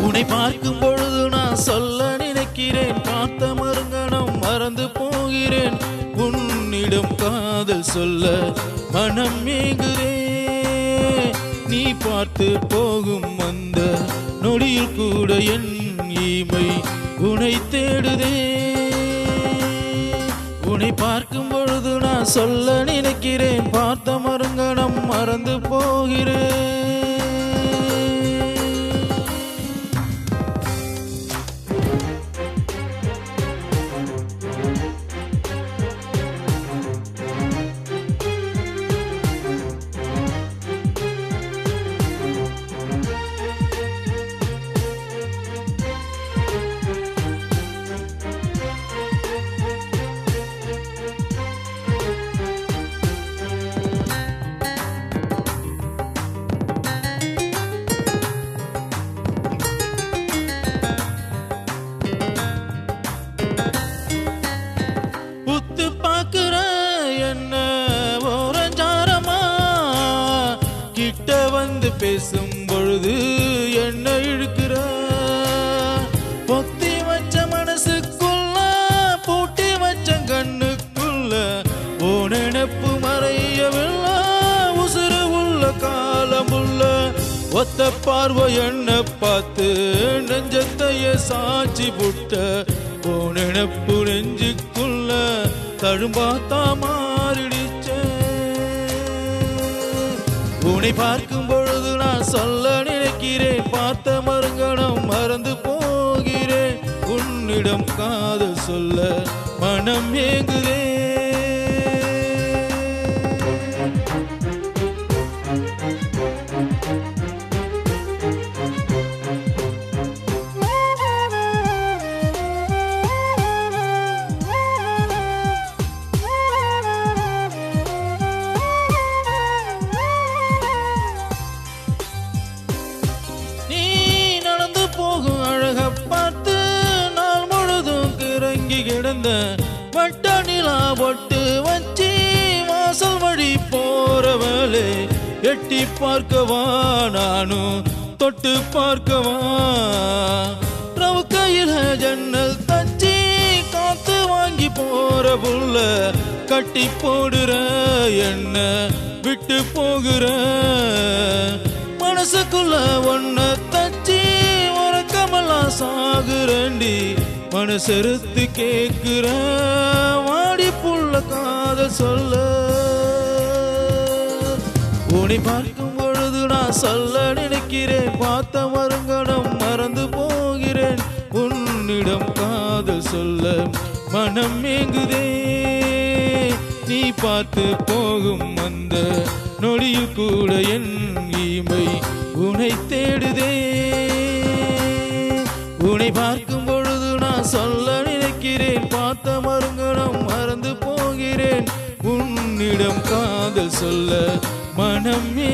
உன்னை பார்க்கும் பொழுது நான் சொல்ல நினைக்கிறேன், பார்த்த மறுங்கணம் மறந்து போகிறேன். உன்னிடம் காதல் சொல்ல மனம் ஏங்குதே, நீ பார்த்து போகும் அந்த நொடியில் கூட என் ஈமை உன்னை தேடுதே. உன்னை பார்க்கும் பொழுது நான் சொல்ல நினைக்கிறேன், பார்த்த மறுங்கணம் மறந்து போகிறேன். வந்து பேசும் பொழுது என்ன இழுக்கிற, பொத்தி வச்ச மனசுக்குள்ள பூட்டி வச்ச கண்ணுக்குள்ள ஓ நினைப்பு மறையவில்லை, உசுறு உள்ள காலமுள்ள ஒத்த பார்வை என்ன பார்த்து நெஞ்சத்தைய சாட்சி புட்ட ஓ நினைப்பு நெஞ்சுக்குள்ள தழும்பாத்தா மாறிடுச்ச. உன்னை பார்க்கும் பொழுது நான் சொல்ல நினைக்கிறேன், பார்த்த மறுங்கணம் மறந்து போகிறேன். உன்னிடம் காதல் சொல்ல மனம் ஏங்குதே. போகும் அழக பார்த்து நாள் முழுதும் கிறங்கி கிடந்த வட்ட நிலா பொட்டு வச்சி வாசல் வழி போறவளே, எட்டி பார்க்கவா நானும் தொட்டு பார்க்கவா, ரவு கையில ஜன்னல் தச்சி காத்து வாங்கி போற புள்ள கட்டி போடுற என்ன விட்டு போகிற, மனசுக்குள்ள ஒன்ன தச்சி உறக்கமெல்லாம் சாகுரண்டி மனசெருத்து கேட்கிற, வாடி புள்ள காதல் சொல்ல. உன்னை பார்க்கும் பொழுது நான் சொல்ல நினைக்கிறேன், பார்த்த மறுங்கணம் மறந்து போகிறேன். உன்னிடம் காதல் சொல்ல மனம் ஏங்குதே, நீ பார்த்து போகும் அந்த நொடியில் கூட என் ஈமை உன்னை தேடுதே. உன்னை பார்க்கும் பொழுது நான் சொல்ல நினைக்கிறேன், பார்த்த மறுங்கணம் மறந்து போகிறேன். உன்னிடம் காதல் சொல்ல மனமே